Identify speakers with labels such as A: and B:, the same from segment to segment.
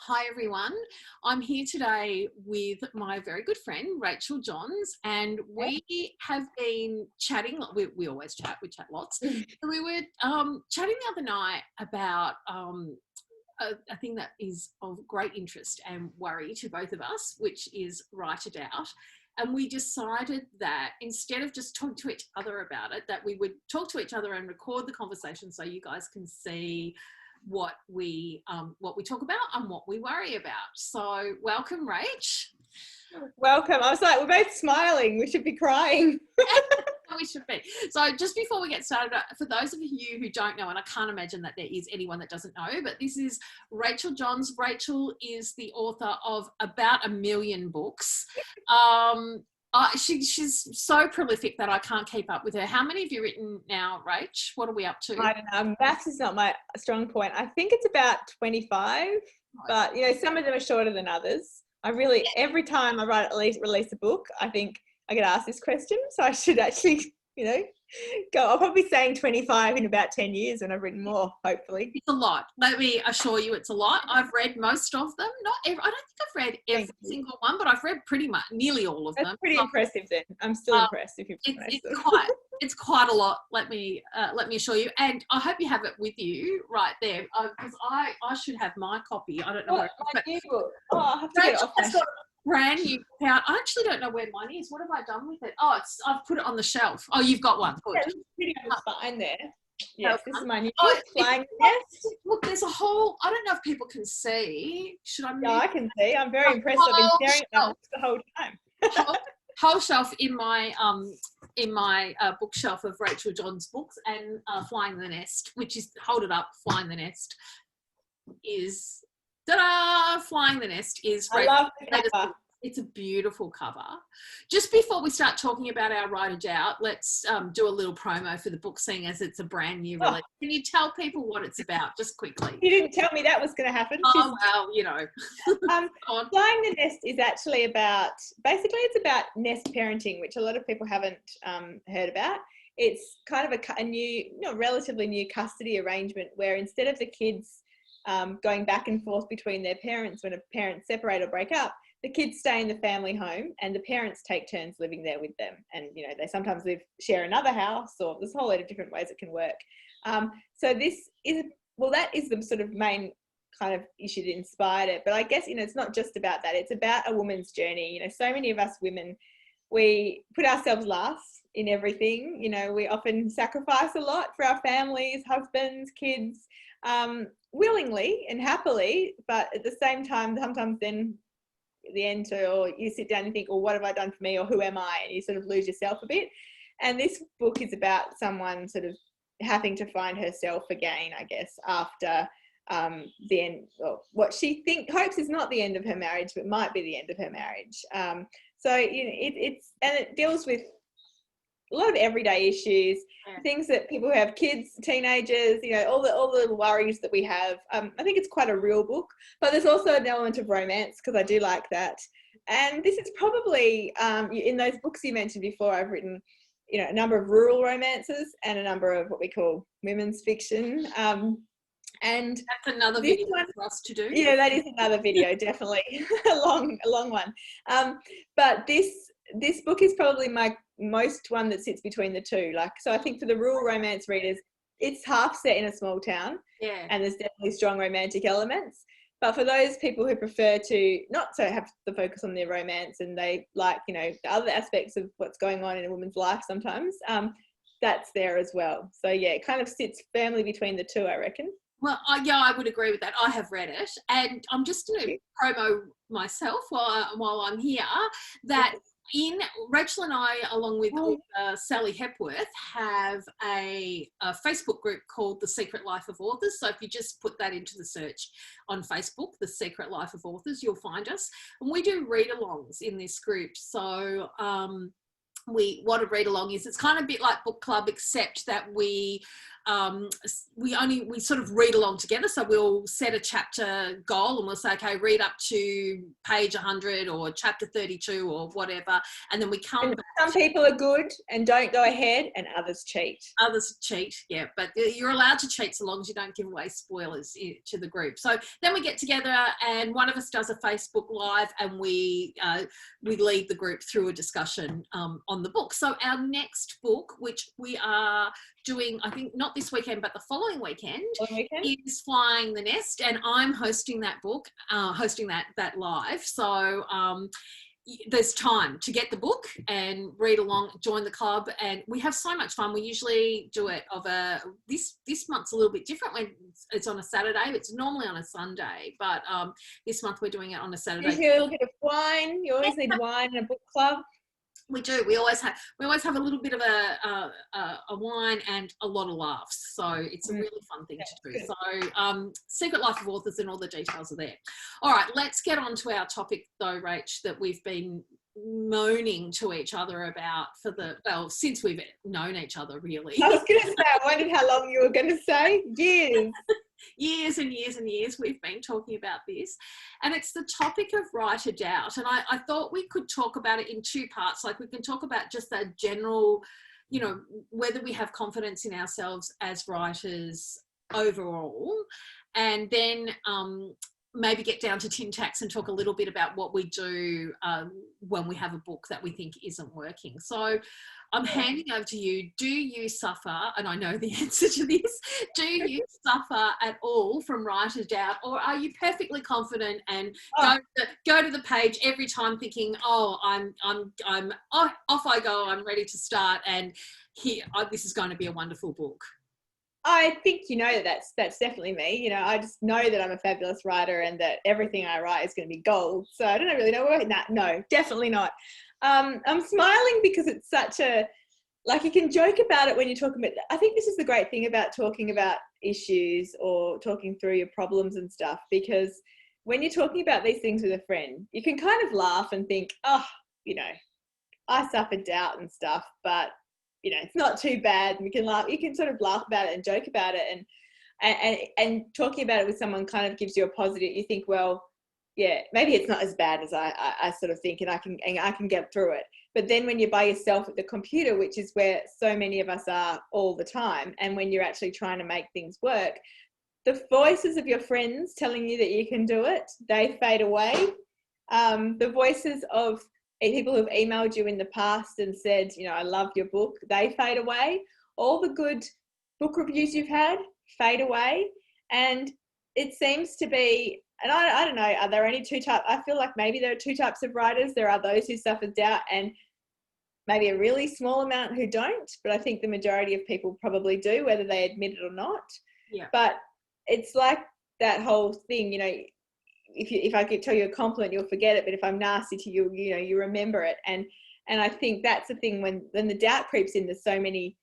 A: Hi everyone. I'm here today with my very good friend Rachel Johns, and we have been chatting. We always chat. We chat lots. So we were chatting the other night about a thing that is of great interest and worry to both of us, which is write it out. And we decided that instead of just talking to each other about it, that we would talk to each other and record the conversation so you guys can see what we talk about and what we worry about. So welcome, Rach.
B: Welcome. I was like, we're both smiling. We should be crying.
A: We should be. So just before we get started, for those of you who don't know, and I can't imagine that there is anyone that doesn't know, but this is Rachael Johns. Rachel is the author of about 1 million books. She's so prolific that I can't keep up with her. How many have you written now, Rach? What are we up to?
B: I don't know. Maths is not my strong point. I think it's about 25, but you know, some of them are shorter than others. Every time I release a book, I think I get asked this question, so I should actually, go. I'll probably be saying 25 in about 10 years when I've written more, hopefully.
A: It's a lot. Let me assure you it's a lot. I've read most of them. I don't think I've read every single one, but I've read pretty much nearly all of them.
B: That's pretty impressive then. I'm still impressed if you've
A: it's quite a lot, let me assure you. And I hope you have it with you right there, because I should have my copy. I don't know where
B: my new book. Oh, I have to get it off.
A: Brand new out. I actually don't know where mine is. What have I done with it? Oh, I've put it on the shelf. Oh, you've got one. Good.
B: Yeah, it's pretty on the spine there. Yes, this is my new book, Flying the Nest.
A: Look, there's a whole, I don't know if people can see. Should I move?
B: Yeah, I can see. I'm very impressed. I've been staring at my books the whole time.
A: Whole shelf in my bookshelf of Rachael Johns books, and Flying the Nest, which is, hold it up, Flying the Nest is, ta-da! Flying the Nest is
B: I love the cover.
A: It's a beautiful cover. Just before we start talking about our Write It Out, let's do a little promo for the book, seeing as it's a brand new release. Can you tell people what it's about, just quickly?
B: You didn't tell me that was going to happen.
A: Oh, well,
B: Flying the Nest is actually it's about nest parenting, which a lot of people haven't heard about. It's kind of a new, relatively new custody arrangement where instead of the kids going back and forth between their parents when a parent separate or break up, the kids stay in the family home and the parents take turns living there with them. And, they sometimes share another house, or there's a whole lot of different ways it can work. So that is the sort of main kind of issue that inspired it. But I guess, it's not just about that. It's about a woman's journey. So many of us women, we put ourselves last in everything. We often sacrifice a lot for our families, husbands, kids, willingly and happily. But at the same time, sometimes then at the end, or you sit down and think, well, what have I done for me, or who am I? And you sort of lose yourself a bit. And this book is about someone sort of having to find herself again, I guess, after the end, or what she hopes is not the end of her marriage, but might be the end of her marriage. So it deals with a lot of everyday issues, things that people who have kids, teenagers, all the worries that we have. I think it's quite a real book, but there's also an element of romance, because I do like that. And this is probably, in those books you mentioned before, I've written, a number of rural romances and a number of what we call women's fiction. And
A: that's another video for us to do.
B: Yeah, that is another video, definitely a long one. But this book is probably my most one that sits between the two. So I think for the rural romance readers, it's half set in a small town, and there's definitely strong romantic elements. But for those people who prefer to not so have the focus on their romance, and they like, the other aspects of what's going on in a woman's life sometimes, that's there as well. So yeah, it kind of sits firmly between the two, I reckon.
A: Well, I would agree with that. I have read it, and I'm just going to promo myself while I'm here, that Rachel and I, along with Sally Hepworth, have a Facebook group called The Secret Life of Authors. So if you just put that into the search on Facebook, The Secret Life of Authors, you'll find us. And we do read-alongs in this group. So what a read-along is, it's kind of a bit like book club, except that we we sort of read along together. So we'll set a chapter goal and we'll say, okay, read up to page 100 or chapter 32 or whatever, and then we come back.
B: Some people are good and don't go ahead, and others cheat.
A: Others cheat, yeah, but you're allowed to cheat so long as you don't give away spoilers to the group. So then we get together and one of us does a Facebook Live and we lead the group through a discussion on the book. So our next book, which we are doing, I think not this weekend, but the following weekend, is Flying the Nest, and I'm hosting that book, hosting that live. So there's time to get the book and read along, join the club, and we have so much fun. We usually do it this month's a little bit different when it's on a Saturday. It's normally on a Sunday, but this month we're doing it on a Saturday.
B: Usually a little bit of wine. You always need wine in a book club.
A: We do. We always have a little bit of a wine and a lot of laughs. So it's a really fun thing to do. So Secret Life of Authors and all the details are there. All right, let's get on to our topic though, Rach, that we've been moaning to each other about since we've known each other, really.
B: I was going to say, I wondered how long you were going to say. Years.
A: Years and years and years we've been talking about this, and it's the topic of writer-doubt. And I thought we could talk about it in two parts. Like we can talk about just that general, whether we have confidence in ourselves as writers overall, and then maybe get down to tin tacks and talk a little bit about what we do when we have a book that we think isn't working. So I'm handing over to you. Do you suffer, and I know the answer to this, do you suffer at all from writer-doubt, or are you perfectly confident and go to the page every time thinking, off I go, I'm ready to start, and here, this is going to be a wonderful book?
B: I think that's definitely me. I just know that I'm a fabulous writer and that everything I write is going to be gold. So I don't really know where no, definitely not. I'm smiling because it's such you can joke about it when you're talking about, I think this is the great thing about talking about issues or talking through your problems and stuff, because when you're talking about these things with a friend, you can kind of laugh and think, I suffered doubt and stuff, but it's not too bad. And you can sort of laugh about it and joke about it, and talking about it with someone kind of gives you a positive. You think, well, yeah, maybe it's not as bad as I sort of think, and I can get through it. But then when you're by yourself at the computer, which is where so many of us are all the time, and when you're actually trying to make things work, the voices of your friends telling you that you can do it, they fade away. The voices of people who've emailed you in the past and said, I love your book, they fade away. All the good book reviews you've had fade away. And it seems to be, and I don't know, are there any two types? I feel like maybe there are two types of writers. There are those who suffer doubt and maybe a really small amount who don't. But I think the majority of people probably do, whether they admit it or not.
A: Yeah.
B: But it's like that whole thing, if I could tell you a compliment, you'll forget it. But if I'm nasty to you, you remember it. And I think that's the thing when the doubt creeps in, there's so many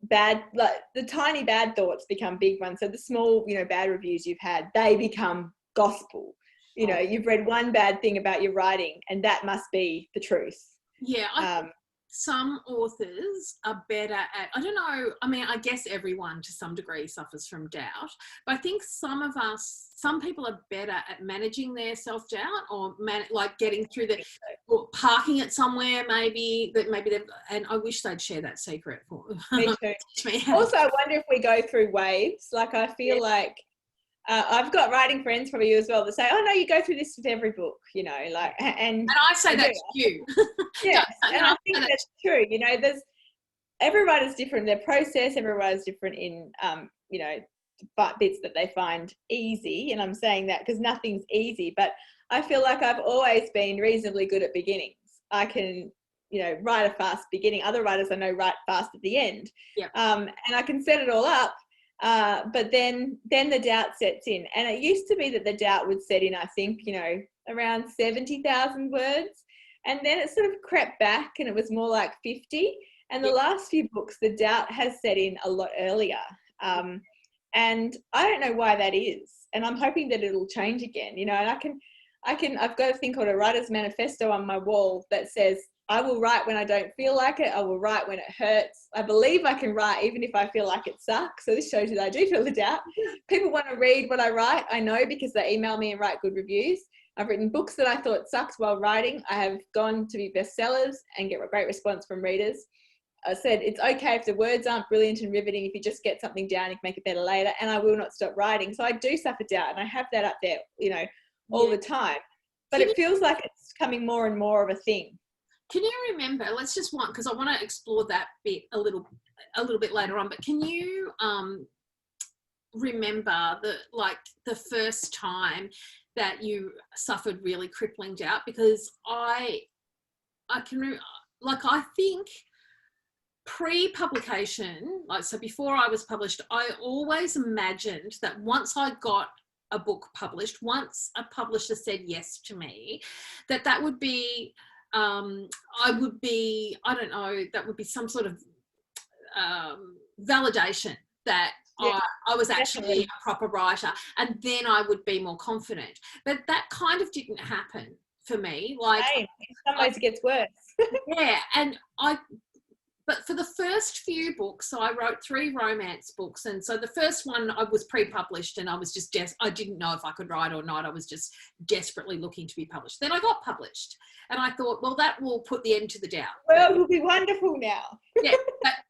B: bad, like the tiny bad thoughts become big ones. So the small, bad reviews you've had, they become gospel. You've read one bad thing about your writing and that must be the truth.
A: Yeah. I think some authors are better at, I don't know, I mean, I guess everyone to some degree suffers from doubt, but I think some people are better at managing their self-doubt or getting through or parking it somewhere maybe they've, and I wish they'd share that secret for
B: me too. Also, I wonder if we go through waves. Like I feel like I've got writing friends probably you as well that say, oh no, you go through this with every book, and
A: I say that to you.
B: Yeah, and I think that's true. There's every writer's different in their process, every writer's different in bits that they find easy, and I'm saying that because nothing's easy, but I feel like I've always been reasonably good at beginnings. I can write a fast beginning. Other writers I know write fast at the end.
A: Yep.
B: And I can set it all up. But then the doubt sets in, and it used to be that the doubt would set in, I think, around 70,000 words, and then it sort of crept back and it was more like 50. And the last few books, the doubt has set in a lot earlier. And I don't know why that is. And I'm hoping that it'll change again, and I've got a thing called a writer's manifesto on my wall that says, I will write when I don't feel like it. I will write when it hurts. I believe I can write even if I feel like it sucks. So this shows you that I do feel the doubt. People want to read what I write. I know, because they email me and write good reviews. I've written books that I thought sucked while writing. I have gone to be bestsellers and get a great response from readers. I said, it's okay if the words aren't brilliant and riveting. If you just get something down, you can make it better later. And I will not stop writing. So I do suffer doubt, and I have that up there, you know, all the time. But it feels like it's becoming more and more of a thing.
A: Can you remember, let's just want, because I want to explore that bit a little bit later on, but can you remember the first time that you suffered really crippling doubt? Because I think pre-publication, so before I was published, I always imagined that once I got a book published, once a publisher said yes to me, that would be that would be some sort of validation that I was actually a proper writer, and then I would be more confident. But that kind of didn't happen for me.
B: In some ways it gets worse.
A: But for the first few books, so I wrote 3 romance books. And so the first one I was pre-published, and I was just, I didn't know if I could write or not. I was just desperately looking to be published. Then I got published, and I thought, well, that will put the end to the doubt.
B: Well, it will be wonderful now.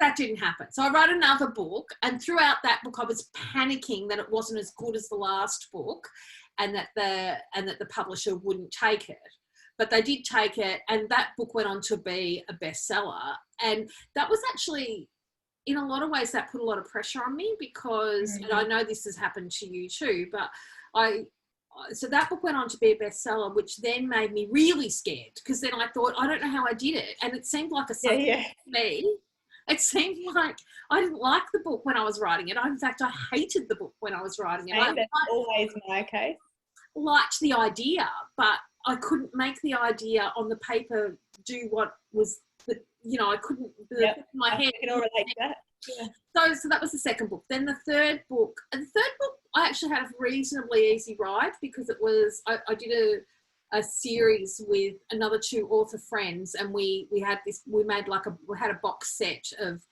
A: That didn't happen. So I wrote another book, and throughout that book, I was panicking that it wasn't as good as the last book, and that the publisher wouldn't take it. But they did take it, and that book went on to be a bestseller. And that was actually, in a lot of ways, that put a lot of pressure on me, because, and I know this has happened to you too, but so that book went on to be a bestseller, which then made me really scared, because then I thought, I don't know how I did it. And it seemed like a something to me. It seemed like I didn't like the book when I was writing it. In fact, I hated the book when I was writing it.
B: That's always my case.
A: Liked the idea, but I couldn't make the idea on the paper do what was, I couldn't, my head.
B: I can all relate to that.
A: Yeah. So that was the second book. Then the third book, I actually had a reasonably easy ride, because it was, I did a series with another 2 author friends, and we had a box set of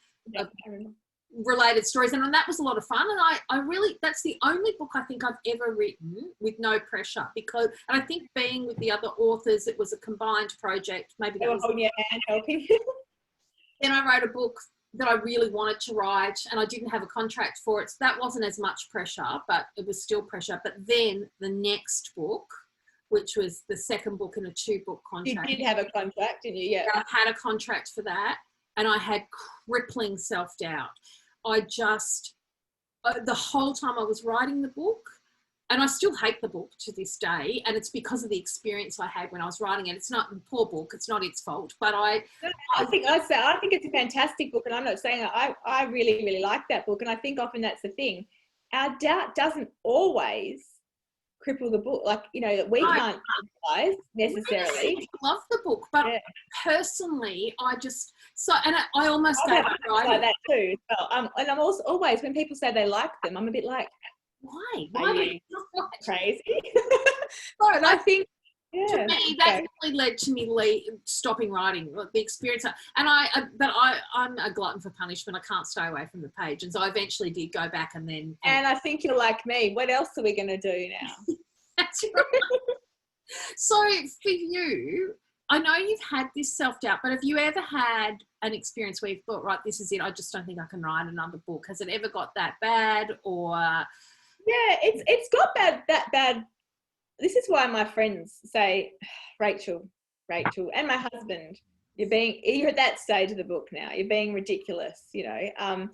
A: related stories, and that was a lot of fun. And I really, that's the only book I think I've ever written with no pressure, and I think being with the other authors, it was a combined project. Maybe that was
B: holding your hand, helping.
A: Then I wrote a book that I really wanted to write, and I didn't have a contract for it, so that wasn't as much pressure, but it was still pressure. But then the next book, which was the second book in a 2-book contract.
B: You did have a contract, didn't you? Yeah.
A: I had a contract for that, and I had crippling self-doubt. I just, the whole time I was writing the book, and I still hate the book to this day, and it's because of the experience I had when I was writing it. It's not a poor book, it's not its fault, but I think
B: it's a fantastic book, and I'm not saying that. I really, really like that book, and I think often that's the thing. Our doubt doesn't always cripple the book, we can't analyze necessarily.
A: I love the book, but personally, I almost gave up writing.
B: Like that too. And I'm also always, when people say they like them, I'm a bit like,
A: why?
B: Are you crazy?
A: No, and I think to me that really led to me stopping writing. The experience, and I'm a glutton for punishment. I can't stay away from the page, and so I eventually did go back, and then.
B: And I think you're like me. What else are we going to do now?
A: That's right. So for you, I know you've had this self-doubt, but have you ever had an experience where you've thought, right, this is it, I just don't think I can write another book? Has it ever got that bad? Or
B: it's got that bad. This is why my friends say, Rachael, and my husband, you're at that stage of the book now. You're being ridiculous, And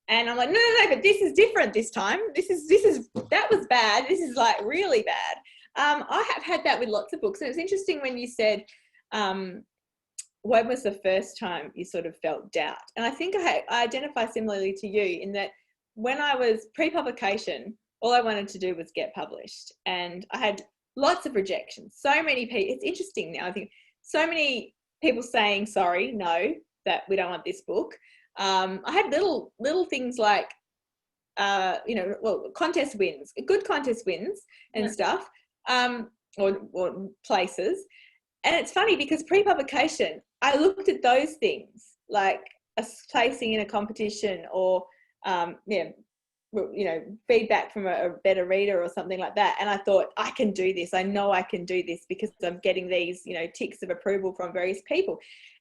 B: I'm like, no, but this is different this time. That was bad. This is like really bad. I have had that with lots of books. And it's interesting when you said, when was the first time you sort of felt doubt? And I think I identify similarly to you in that when I was pre-publication, all I wanted to do was get published. And I had lots of rejections. So many people, it's interesting now, I think, so many people saying, sorry, no, that we don't want this book. I had little things like, contest wins, good contest wins and stuff, or places. And it's funny because pre-publication, I looked at those things, like a placing in a competition or, feedback from a better reader or something like that. And I thought, I can do this. I know I can do this because I'm getting these, ticks of approval from various people.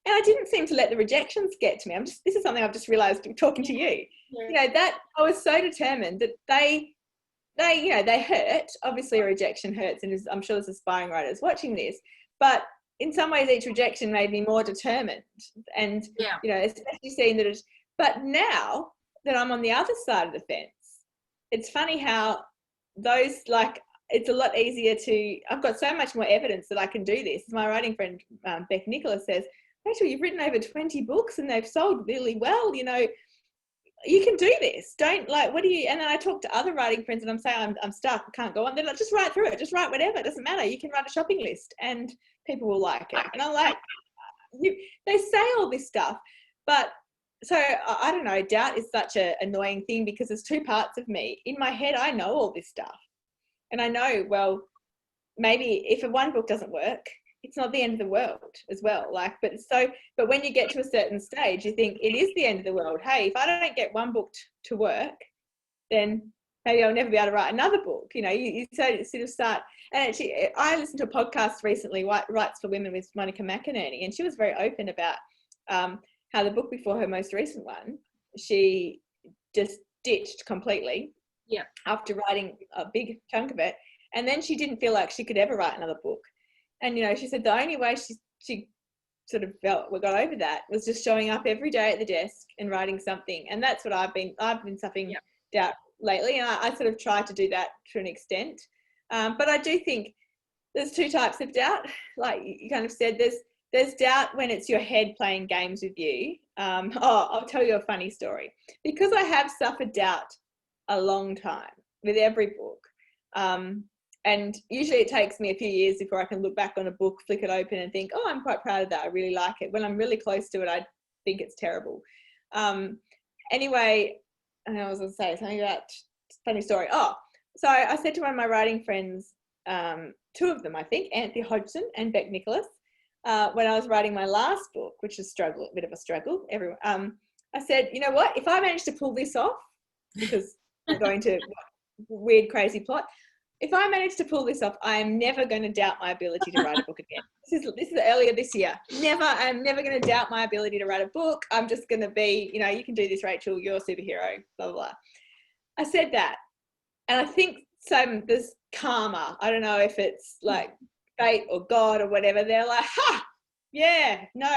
B: And I didn't seem to let the rejections get to me. This is something I've just realized talking to you.
A: Yeah.
B: That I was so determined that they hurt. Obviously a rejection hurts, and I'm sure there's aspiring writers watching this, but in some ways each rejection made me more determined. And, especially seeing that but now that I'm on the other side of the fence, it's funny how those, like, it's a lot easier I've got so much more evidence that I can do this. My writing friend, Beck Nicholas, says, Rachel, you've written over 20 books and they've sold really well, you can do this. Don't, like, what do you, and then I talk to other writing friends and I'm saying, I'm stuck, I can't go on. They're like, just write through it, just write whatever, it doesn't matter. You can write a shopping list and people will like it. And I'm like, they say all this stuff, but so I don't know, doubt is such an annoying thing because there's two parts of me. In my head, I know all this stuff. And I know, well, maybe if one book doesn't work, it's not the end of the world as well. But when you get to a certain stage, you think it is the end of the world. Hey, if I don't get one book to work, then maybe I'll never be able to write another book. You sort of start. And actually, I listened to a podcast recently, Rights for Women with Monica McInerney, and she was very open about how the book before her most recent one, she just ditched completely after writing a big chunk of it. And then she didn't feel like she could ever write another book. And, she said the only way she sort of felt we got over that was just showing up every day at the desk and writing something. And that's what I've been suffering doubt lately. And I sort of try to do that to an extent. But I do think there's two types of doubt. Like you kind of said, there's doubt when it's your head playing games with you. I'll tell you a funny story. Because I have suffered doubt a long time with every book. And usually it takes me a few years before I can look back on a book, flick it open and think, oh, I'm quite proud of that. I really like it. When I'm really close to it, I think it's terrible. Anyway, and I was going to say something about funny story. So I said to one of my writing friends, two of them, I think, Anthony Hodgson and Beck Nicholas, when I was writing my last book, which is a bit of a struggle, I said, you know what, if I manage to pull this off, because I'm going to weird, crazy plot, if I manage to pull this off, I am never going to doubt my ability to write a book again. This is earlier this year. I'm never going to doubt my ability to write a book. I'm just going to be, you can do this, Rachel, you're a superhero, blah, blah, blah. I said that. And I think there's karma. I don't know if it's like fate or God or whatever. They're like, yeah, no,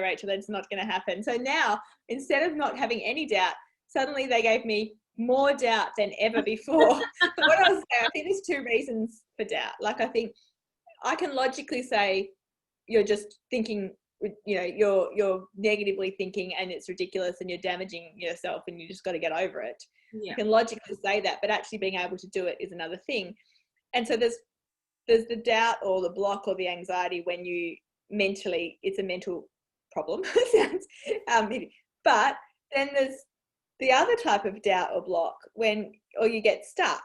B: Rachel, that's not going to happen. So now, instead of not having any doubt, suddenly they gave me more doubt than ever before. So what I was saying, I think there's two reasons for doubt. Like, I think I can logically say you're just thinking, you're negatively thinking and it's ridiculous and you're damaging yourself and you just got to get over it. Yeah. You can logically say that, but actually being able to do it is another thing. And so there's the doubt or the block or the anxiety when you mentally, it's a mental problem. But then there's the other type of doubt or block or you get stuck,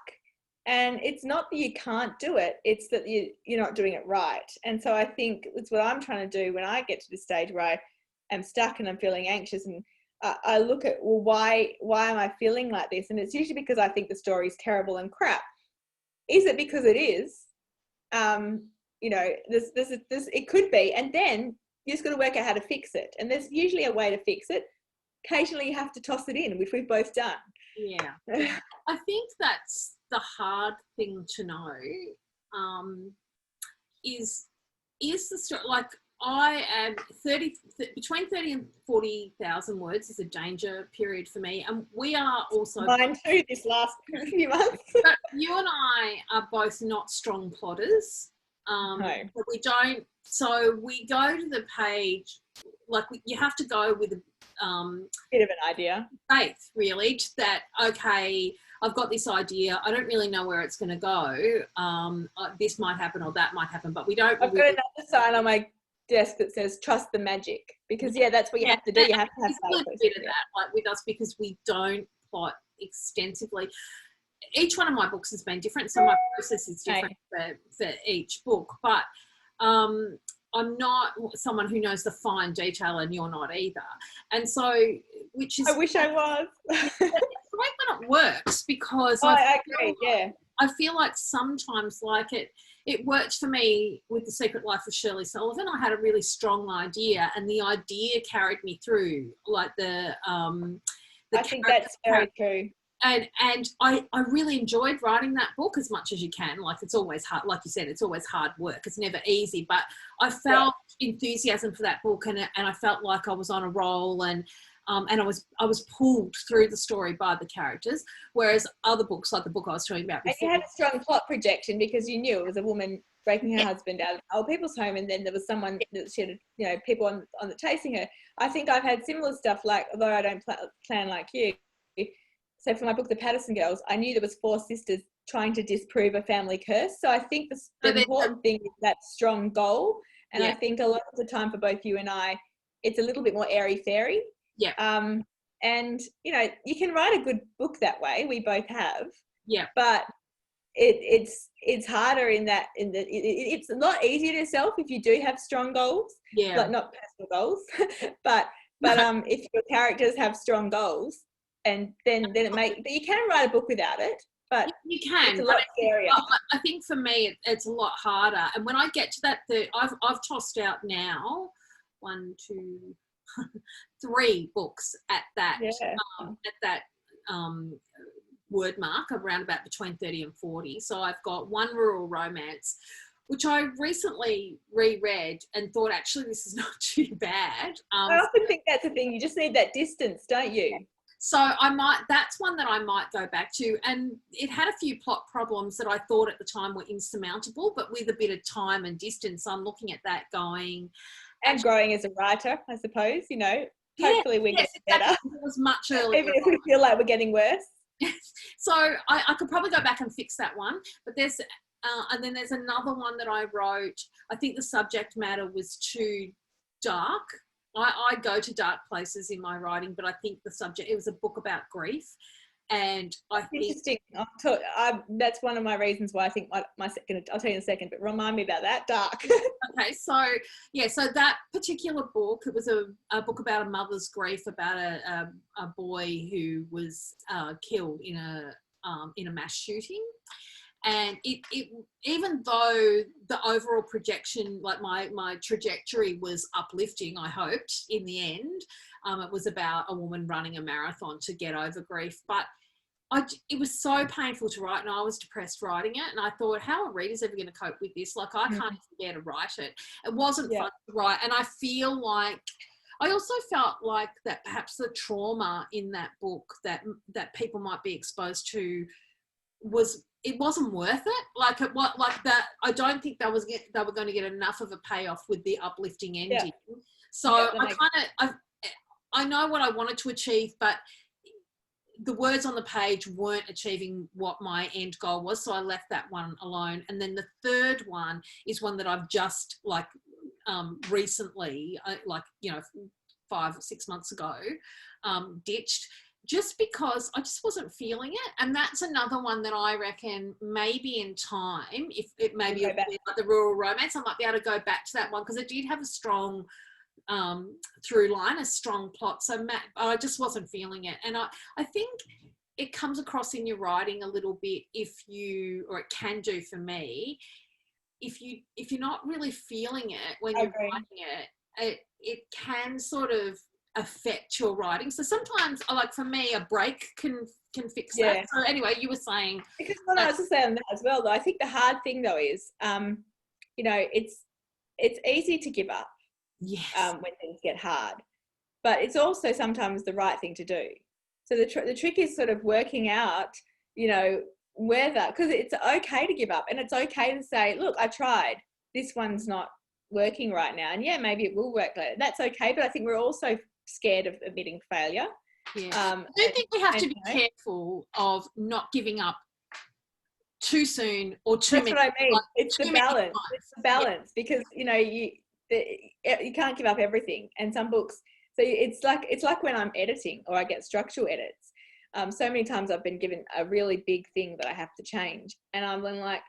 B: and it's not that you can't do it, it's that you're not doing it right. And so I think it's what I'm trying to do when I get to this stage where I am stuck and I'm feeling anxious, and I look at, well, why am I feeling like this? And it's usually because I think the story is terrible and crap. Is it because it is? It could be, and then you just got to work out how to fix it. And there's usually a way to fix it. Occasionally you have to toss it in, which we've both done.
A: Yeah. I think that's the hard thing to know, is the story, like, I am between 30 and 40,000 words is a danger period for me. And we are also...
B: Mine too, this last few months.
A: But you and I are both not strong plotters. No. But we don't... So we go to the page, like, you have to go with a
B: bit of an idea.
A: Faith, really, that, okay, I've got this idea. I don't really know where it's going to go. This might happen or that might happen, but we don't...
B: I've got another sign on my desk that says trust the magic, because that's what you have to do. You have to have
A: a bit of that, like, with us, because we don't plot extensively. Each one of my books has been different, so my process is different for each book. But I'm not someone who knows the fine detail, and you're not either. And so, which is,
B: I wish I was.
A: it's great when it works, because
B: I agree. Yeah.
A: I feel like sometimes, like it worked for me with The Secret Life of Shirley Sullivan. I had a really strong idea, and the idea carried me through, like
B: I think that's very true.
A: And I really enjoyed writing that book as much as you can. Like, it's always hard, like you said, it's always hard work. It's never easy, but I felt enthusiasm for that book, and I felt like I was on a roll, and I was pulled through the story by the characters. Whereas other books, like the book I was talking about before,
B: and you had a strong plot projection because you knew it was a woman breaking her husband out of old people's home, and then there was someone that she had, you know, people on the chasing her. I think I've had similar stuff, like, although I don't plan like you. So for my book, The Patterson Girls, I knew there was 4 sisters trying to disprove a family curse. So I think the important thing is that strong goal. And I think a lot of the time for both you and I, it's a little bit more airy-fairy.
A: Yeah.
B: And, you know, you can write a good book that way. We both have.
A: Yeah.
B: But it's harder it's a lot easier to yourself if you do have strong goals.
A: Yeah.
B: Like, not personal goals, but if your characters have strong goals, and then but you can write a book without it, but
A: you can.
B: It's a lot scarier.
A: I think for me, it's a lot harder. And when I get to that, I've tossed out now 1, 2, 3 books at that word mark, around about between 30 and 40. So I've got one rural romance, which I recently reread and thought, actually, this is not too bad.
B: I often think that's the thing. You just need that distance, don't you?
A: So that's one that I might go back to. And it had a few plot problems that I thought at the time were insurmountable, but with a bit of time and distance, I'm looking at that going.
B: And growing as a writer, I suppose, you know, hopefully we get better.
A: It was much earlier.
B: Even if we feel like we're getting worse.
A: So I could probably go back and fix that one. But and then there's another one that I wrote. I think the subject matter was too dark. I go to dark places in my writing, but I think it was a book about grief. And I think...
B: Interesting. That's one of my reasons why I think my second, I'll tell you in a second, but remind me about that, dark.
A: Okay, so that particular book, it was a book about a mother's grief, about a boy who was killed in a mass shooting. And it even though the overall projection, like my trajectory was uplifting, I hoped in the end, it was about a woman running a marathon to get over grief. But it was so painful to write, and I was depressed writing it. And I thought, how are readers ever going to cope with this? Like, I can't even bear to write it. It wasn't fun to write. And I feel like, I also felt like that perhaps the trauma in that book that people might be exposed to wasn't worth it. Like that. I don't think they were going to get enough of a payoff with the uplifting ending. Yeah. So I know what I wanted to achieve, but the words on the page weren't achieving what my end goal was. So I left that one alone. And then the third one is one that I've just recently, 5 or 6 months ago, ditched, just because I just wasn't feeling it. And that's another one that I reckon maybe in time, if it maybe like the rural romance, I might be able to go back to that one, because it did have a strong through line, a strong plot. So I just wasn't feeling it. And I think it comes across in your writing a little bit or it can do for me, if you're not really feeling it when you're writing it can sort of affect your writing. So sometimes, like for me, a break can fix that. So anyway, you were saying,
B: because what I was to say on that as well, though, I think the hard thing though is it's easy to give up when things get hard, but it's also sometimes the right thing to do. So the trick is sort of working out, whether, because it's okay to give up, and it's okay to say, look, I tried, this one's not working right now, and maybe it will work later. That's okay. But I think we're also scared of admitting failure.
A: I do think we have to be careful of not giving up too soon or too many.
B: That's what I mean. It's the balance. It's the balance, because you can't give up everything. And some books, so it's like when I'm editing or I get structural edits. So many times I've been given a really big thing that I have to change, and I'm like,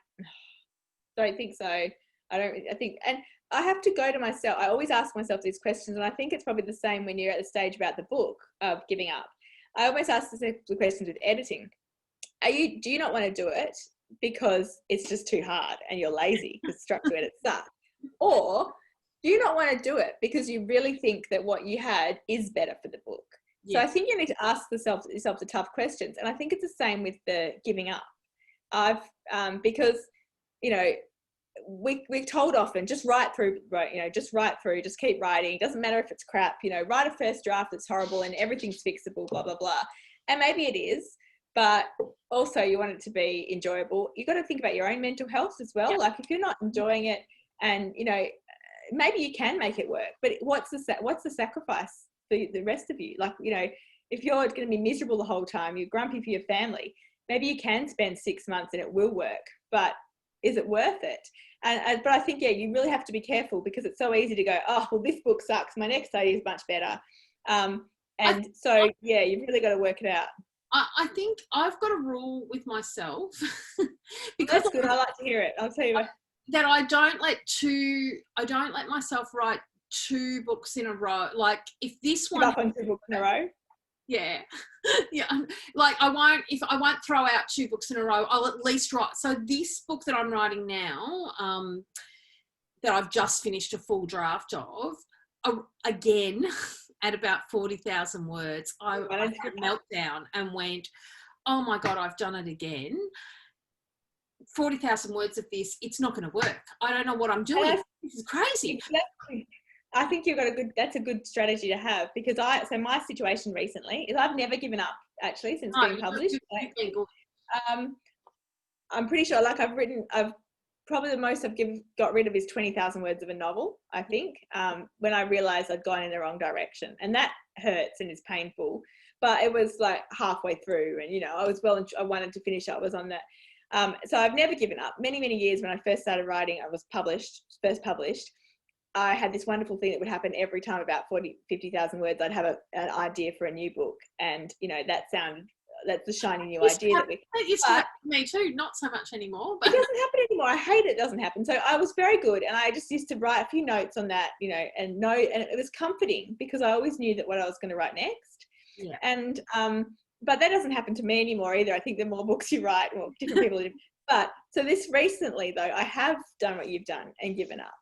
B: don't think so. I think, and I have to go to myself. I always ask myself these questions, and I think it's probably the same when you're at the stage about the book of giving up. I always ask the questions with editing. Do you not want to do it because it's just too hard and you're lazy because structure edits suck? Or do you not want to do it because you really think that what you had is better for the book? Yeah. So I think you need to ask yourself the tough questions. And I think it's the same with the giving up. Because, you know, we're told often, just write through, just keep writing. It doesn't matter if it's crap, write a first draft that's horrible and everything's fixable, blah, blah, blah. And maybe it is, but also you want it to be enjoyable. You got to think about your own mental health as well. Yeah. Like if you're not enjoying it and, maybe you can make it work, but what's the sacrifice for the rest of you? Like, if you're going to be miserable the whole time, you're grumpy for your family, maybe you can spend 6 months and it will work, but is it worth it? But I think, you really have to be careful because it's so easy to go, oh, well, this book sucks. My next idea is much better. You've really got to work it out.
A: I think I've got a rule with myself.
B: Because that's good. I like to hear it. I'll tell you what.
A: That I don't let myself write 2 books in a row. Like if this one
B: up on 2 books in a row.
A: Yeah. Yeah. Like I won't throw out 2 books in a row. I'll at least write. So this book that I'm writing now, that I've just finished a full draft of, again, at about 40,000 words, I had a meltdown and went, oh my God, I've done it again. 40,000 words of this, it's not going to work. I don't know what I'm doing. This is crazy.
B: Exactly. I think that's a good strategy to have because my situation recently is I've never given up actually since being published. I'm pretty sure I've probably the most I've got rid of is 20,000 words of a novel, I think, when I realized I'd gone in the wrong direction, and that hurts and is painful, but it was like halfway through and, I wanted to finish. I was on that. So I've never given up. Many, many years when I first started writing, I was first published. I had this wonderful thing that would happen every time about 50,000 words. I'd have an idea for a new book. And, that's the shiny new idea.
A: It used to happen to me too, not so much anymore. But
B: it doesn't happen anymore. I hate it doesn't happen. So I was very good. And I just used to write a few notes on that, and it was comforting because I always knew that what I was going to write next.
A: Yeah.
B: And, but that doesn't happen to me anymore either. I think the more books you write, well, different people do. But so this recently though, I have done what you've done and given up.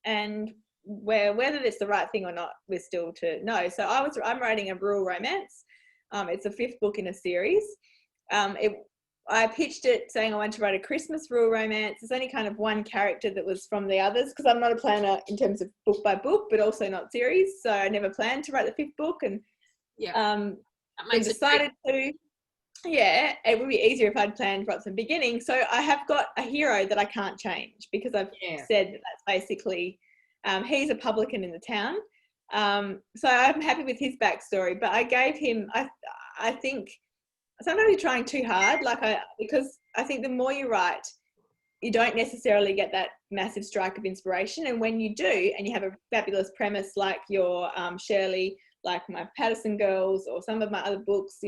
B: And whether it's the right thing or not, we're still to know. So I'm writing a rural romance. It's the 5th book in a series. I pitched it saying I wanted to write a Christmas rural romance. There's only kind of one character that was from the others because I'm not a planner in terms of book by book, but also not series. So I never planned to write the 5th book, and I decided to. Yeah, it would be easier if I'd planned right from the beginning. So I have got a hero that I can't change because I've said that's basically he's a publican in the town. So I'm happy with his backstory, but I gave him, I think sometimes you're trying too hard, because I think the more you write, you don't necessarily get that massive strike of inspiration. And when you do, and you have a fabulous premise like your Shirley, like my Patterson Girls or some of my other books,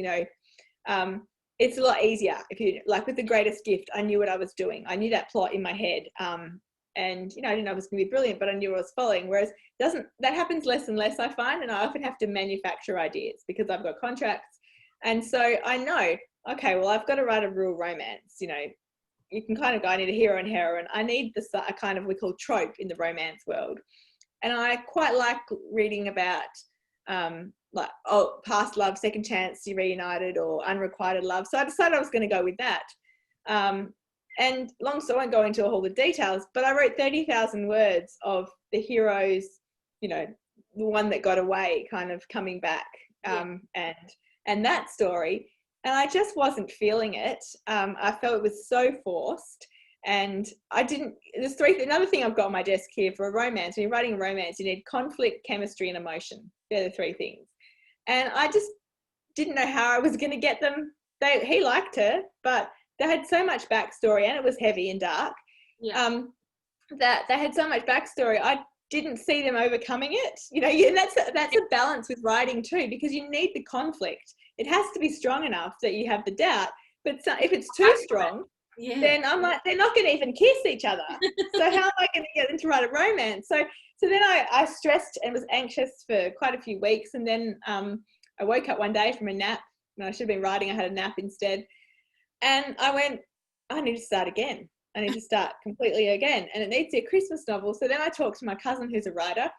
B: it's a lot easier if you like with The Greatest Gift. I knew what I was doing. I knew that plot in my head. And I didn't know it was going to be brilliant, but I knew what I was following. Whereas that happens less and less, I find, and I often have to manufacture ideas because I've got contracts. And so I know, okay, well, I've got to write a rural romance. You can kind of go, I need a hero and heroine. I need a kind of we call trope in the romance world. And I quite like reading about past love, second chance, you reunited, or unrequited love. So I decided I was going to go with that. And so I won't go into all the details, but I wrote 30,000 words of the heroes, the one that got away kind of coming back, and that story. And I just wasn't feeling it. I felt it was so forced. And another thing I've got on my desk here for a romance. When you're writing a romance, you need conflict, chemistry, and emotion. They're the 3 things. And I just didn't know how I was going to get them. He liked her, but they had so much backstory, and it was heavy and dark. Yeah. That they had so much backstory. I didn't see them overcoming it. And that's a balance with writing too, because you need the conflict. It has to be strong enough that you have the doubt. But if it's too strong, then I'm like, they're not going to even kiss each other. So how am I going to get them to write a romance? So then I stressed and was anxious for quite a few weeks. And then I woke up one day from a nap, and I should have been writing. I had a nap instead. And I went, I need to start again. I need to start completely again. And it needs to be a Christmas novel. So then I talked to my cousin who's a writer,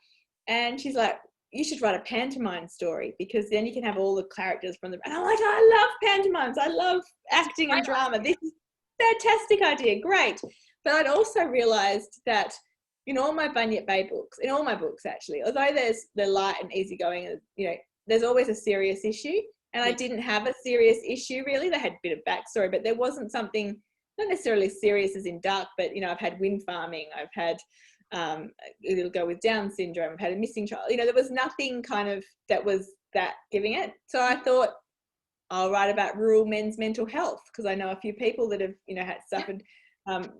B: and she's like, you should write a pantomime story, because then you can have all the characters from the... And I'm like, I love pantomimes. I love acting and drama. This is a fantastic idea. Great. But I'd also realised that in all my Bunyip Bay books, in all my books actually, although they're light and easygoing, you know, there's always a serious issue. And I didn't have a serious issue really. They had a bit of backstory, but there wasn't something not necessarily serious as in dark, but, you know, I've had wind farming, I've had a little girl with Down syndrome, I've had a missing child. You know, there was nothing kind of that was that giving it. So I thought I'll write about rural men's mental health, because I know a few people that have, you know, had suffered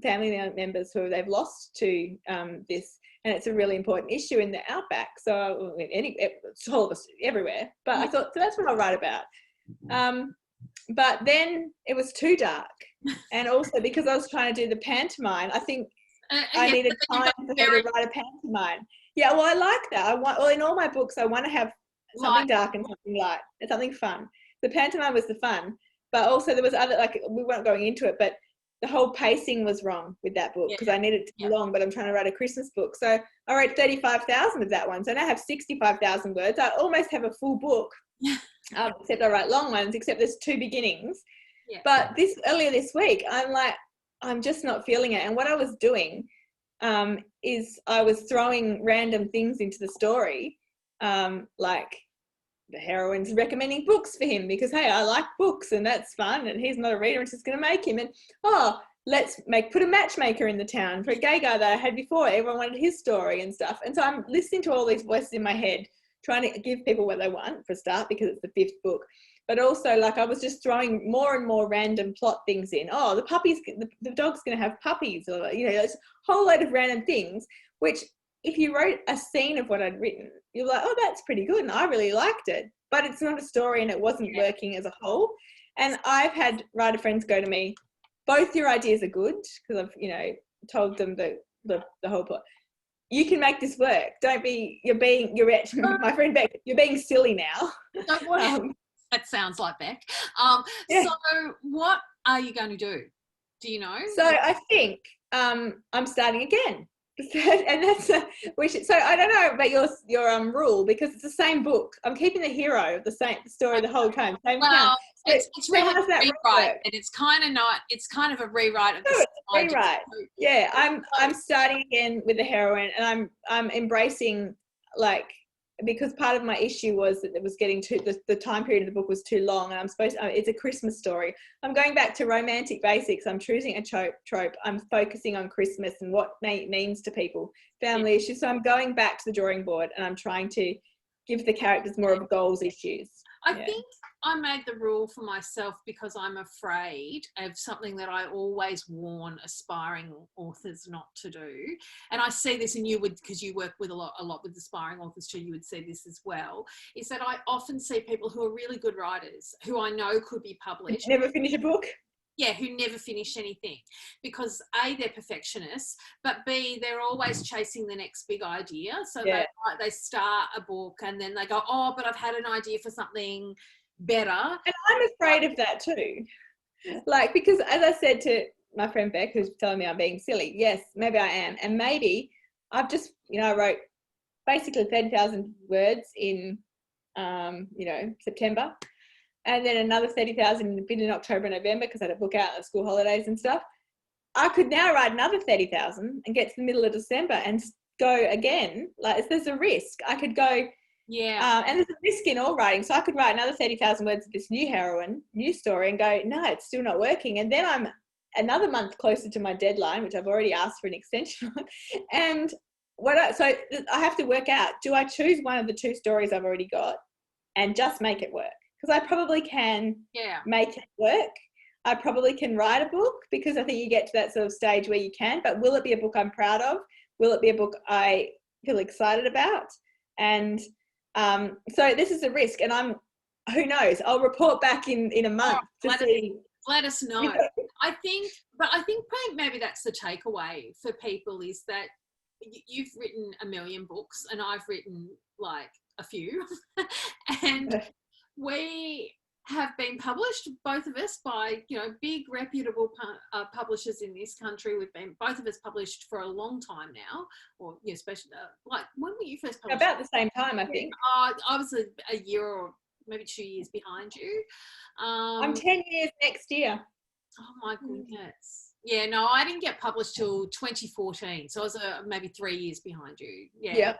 B: family members who they've lost to this. And it's a really important issue in the outback. So it's all of us everywhere. But I thought, so that's what I'll write about. But then it was too dark. And also because I was trying to do the pantomime, I think I needed time for her to write a pantomime. Yeah, well, I like that. Well, in all my books, I want to have something dark and something light and something fun. The pantomime was the fun, but also there was other, like, we weren't going into it, but the whole pacing was wrong with that book, because I needed it to be long, but I'm trying to write a Christmas book. So I wrote 35,000 of that one. So now I have 65,000 words. I almost have a full book, except I write long ones, except there's 2 beginnings. But earlier this week, I'm like, I'm just not feeling it. And what I was doing is I was throwing random things into the story, like the heroine's recommending books for him because, hey, I like books and that's fun, and he's not a reader and it's just going to make him. And, let's put a matchmaker in the town for a gay guy that I had before. Everyone wanted his story and stuff. And so I'm listening to all these voices in my head, trying to give people what they want for a start, because it's the 5th book. But also, like, I was just throwing more and more random plot things in. Oh, the dog's going to have puppies, or, you know, there's a whole load of random things, which if you wrote a scene of what I'd written, you're like, oh, that's pretty good, and I really liked it. But it's not a story, and it wasn't working as a whole. And I've had writer friends go to me, both your ideas are good, because I've, you know, told them the whole plot. You can make this work. Don't be, my friend Beck, you're being silly now.
A: That sounds like Beck. So what are you going to do? Do you know?
B: So I think I'm starting again. And that's so I don't know about your rule, because it's the same book. I'm keeping the hero of the same story the whole time. Same town. So
A: it's really a rewrite, and it's kind of a rewrite of the
B: rewrite. Yeah, I'm starting again with the heroine, and I'm embracing, like, because part of my issue was that it was getting the time period of the book was too long, and it's a Christmas story. I'm going back to romantic basics. I'm choosing a trope. I'm focusing on Christmas and what it means to people, family issues. So I'm going back to the drawing board, and I'm trying to give the characters more of goals issues.
A: I think I made the rule for myself because I'm afraid of something that I always warn aspiring authors not to do. And I see this, and you would, because you work with a lot with aspiring authors too, you would see this as well, is that I often see people who are really good writers, who I know could be published.
B: Never finish a book?
A: Yeah, who never finish anything, because A, they're perfectionists, but B, they're always chasing the next big idea. So they start a book and then they go, oh, but I've had an idea for something better.
B: And I'm afraid of that too. Like, because as I said to my friend Beck, who's telling me I'm being silly, yes, maybe I am. And maybe I've just, I wrote basically 30,000 words in, September. And then another 30,000 in October and November, because I had a book out at school holidays and stuff. I could now write another 30,000 and get to the middle of December and go again. Like, if there's a risk, I could go. Yeah. And there's a risk in all writing. So I could write another 30,000 words of this new heroine, new story, and go, no, it's still not working. And then I'm another month closer to my deadline, which I've already asked for an extension on. And so I have to work out, do I choose one of the 2 stories I've already got and just make it work? Because I probably can make it work. I probably can write a book, because I think you get to that sort of stage where you can, but will it be a book I'm proud of? Will it be a book I feel excited about? And so this is a risk, and who knows? I'll report back in a month to see
A: let us know. I think maybe that's the takeaway for people is that you've written a million books and I've written like a few and we have been published, both of us, by big reputable publishers in this country. We've been both of us published for a long time now, or especially like when were you first published?
B: About the same time, I think.
A: I was a year or maybe 2 years behind you.
B: I'm 10 years next year.
A: Oh my goodness. Yeah, no, I didn't get published till 2014, so I was maybe 3 years behind you. Yeah.
B: Yep.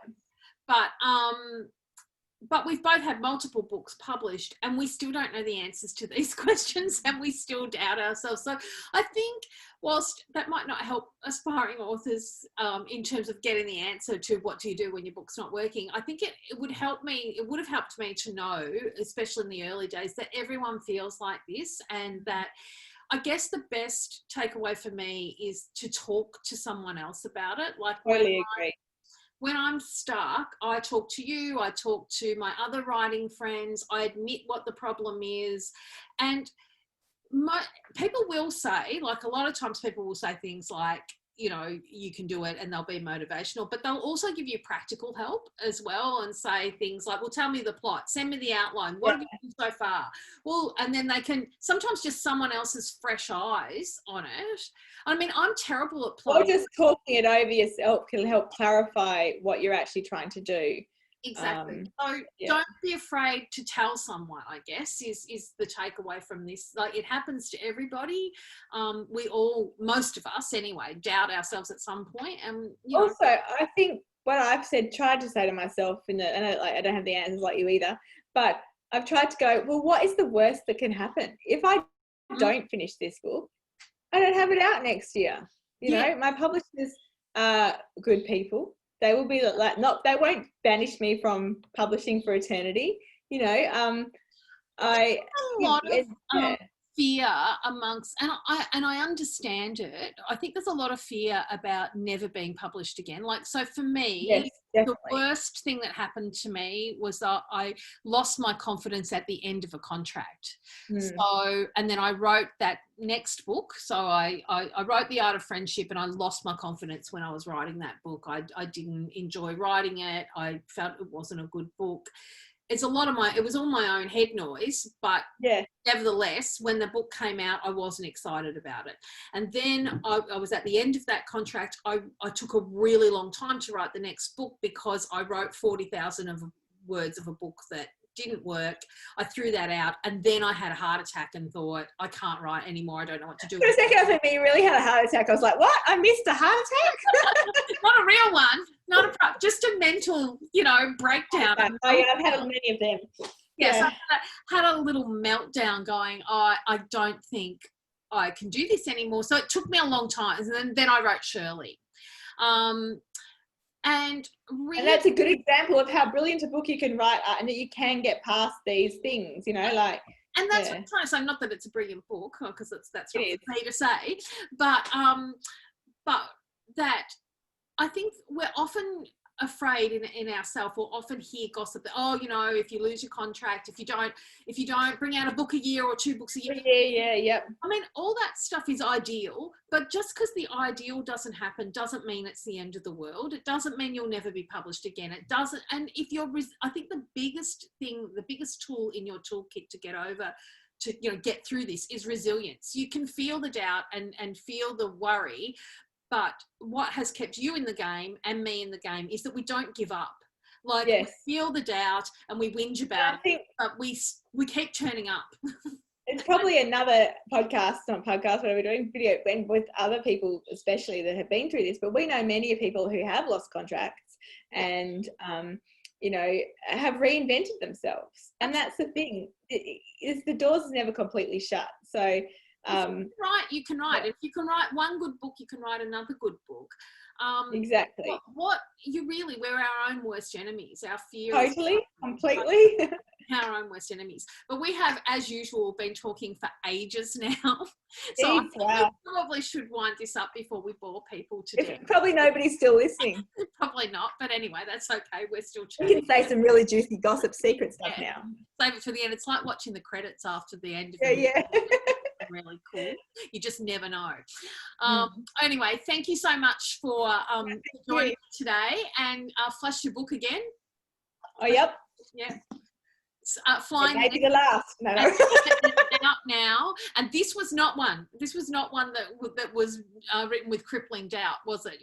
A: But we've both had multiple books published and we still don't know the answers to these questions and we still doubt ourselves. So I think whilst that might not help aspiring authors in terms of getting the answer to what do you do when your book's not working, I think it would help me, it would have helped me to know, especially in the early days, that everyone feels like this, and that I guess the best takeaway for me is to talk to someone else about it. Like
B: totally agree.
A: When I'm stuck, I talk to you, I talk to my other writing friends, I admit what the problem is. And people will say, like a lot of times people will say things like, you can do it, and they'll be motivational, but they'll also give you practical help as well and say things like, well, tell me the plot, send me the outline, what have you done so far? Well, and then they can sometimes just someone else's fresh eyes on it. I mean, I'm terrible at plotting.
B: Or just talking it over yourself can help clarify what you're actually trying to do.
A: Exactly. So don't be afraid to tell someone, I guess, is the takeaway from this. Like, it happens to everybody. We all, most of us anyway, doubt ourselves at some point. And
B: also, I think what I've tried to say to myself, and I don't have the answers like you either, but I've tried to go, well, what is the worst that can happen? If I don't finish this book, I don't have it out next year. You know, my publishers are good people. They will be like, they won't banish me from publishing for eternity. A
A: lot of fear amongst, and I understand it. I think there's a lot of fear about never being published again. Like, so for me, the worst thing that happened to me was that I lost my confidence at the end of a contract. So, and then I wrote that next book. So I wrote The Art of Friendship, and I lost my confidence when I was writing that book. I didn't enjoy writing it. I felt it wasn't a good book. It was all my own head noise, but nevertheless, when the book came out, I wasn't excited about it. And then I was at the end of that contract. I took a really long time to write the next book because I wrote 40,000 words of a book that didn't work. I threw that out, and then I had a heart attack and thought, I can't write anymore. I don't know what to do.
B: For a second, I thought you really had a heart attack. I was like, what? I missed a heart attack?
A: Not a real one. Just a mental, breakdown.
B: Okay. I've had many of them.
A: Yes, I had a little meltdown going, I don't think I can do this anymore. So it took me a long time. And then I wrote Shirley. And
B: that's a good example of how brilliant a book you can write, and that you can get past these things, And
A: that's what I'm trying to say. Not that it's a brilliant book, because that's not for me to say, but that I think we're often afraid in ourselves, or often hear gossip that, if you lose your contract, if you don't bring out a book a year or 2 books a year. I mean, all that stuff is ideal, but just because the ideal doesn't happen doesn't mean it's the end of the world. It doesn't mean you'll never be published again. It doesn't. And I think the biggest tool in your toolkit to get over, to get through this, is resilience. You can feel the doubt and feel the worry. But what has kept you in the game and me in the game is that we don't give up. Like, we feel the doubt and we whinge about it, but we keep turning up.
B: It's probably another podcast, whatever we're doing, video, and with other people especially that have been through this, but we know many people who have lost contracts and, have reinvented themselves. And that's the thing. The doors is never completely shut. So,
A: you can write. If you can write one good book, you can write another good book.
B: Exactly.
A: We're our own worst enemies. Our fears.
B: Totally, completely.
A: Our own worst enemies. But we have, as usual, been talking for ages now. So I think we probably should wind this up before we bore people to death.
B: Probably nobody's still listening.
A: Probably not. But anyway, that's okay. We're still
B: chatting. You can say some really juicy gossip secret stuff now.
A: Save it for the end. It's like watching the credits after the end of really cool. You just never know.
B: Mm.
A: Anyway, thank you so much for joining me today, and flash your book again.
B: Oh, yep.
A: Yeah. Flying
B: maybe the last. No.
A: out now, and this was not one that was written with crippling doubt, was it?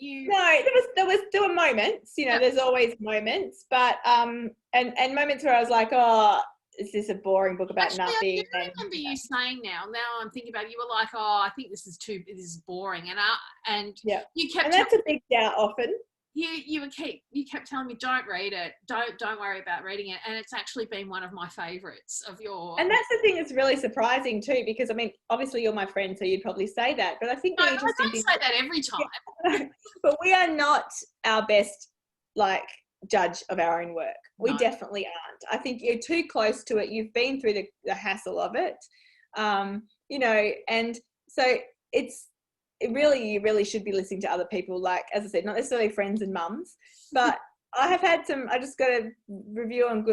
B: No, there were moments, there's always moments, but and moments where I was like, oh, is this a boring book about
A: Actually,
B: nothing?
A: I do remember you saying now I'm thinking about it, you were like, oh, I think this is boring, and
B: yeah,
A: you kept,
B: and that's a big doubt often.
A: You kept telling me, don't read it, don't worry about reading it, and it's actually been one of my favorites of your.
B: And that's the thing that's really surprising too, because I mean, obviously you're my friend, so you'd probably say that, but I think the interesting thing,
A: I don't say that every time.
B: but we are not our best judge of our own work. We definitely aren't. I think you're too close to it. You've been through the hassle of it, and so you really should be listening to other people, like, as I said, not necessarily friends and mums, but I have had I just got a review on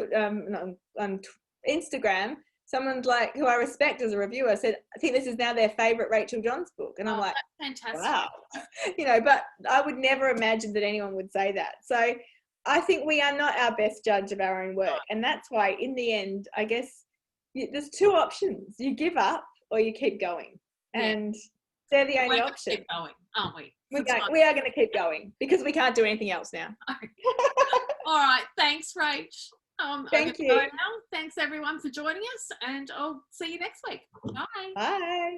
B: Instagram. Someone who I respect as a reviewer said, I think this is now their favorite Rachael Johns book. And I'm like,
A: that's fantastic.
B: Wow. But I would never imagine that anyone would say that. So I think we are not our best judge of our own work. And that's why in the end, I guess there's two options. You give up or you keep going. And they're the only option.
A: Keep going, aren't we?
B: We are going to keep going because we can't do anything else now.
A: All right. Thanks, Rach.
B: Thank you.
A: Thanks, everyone, for joining us, and I'll see you next week. Bye.
B: Bye.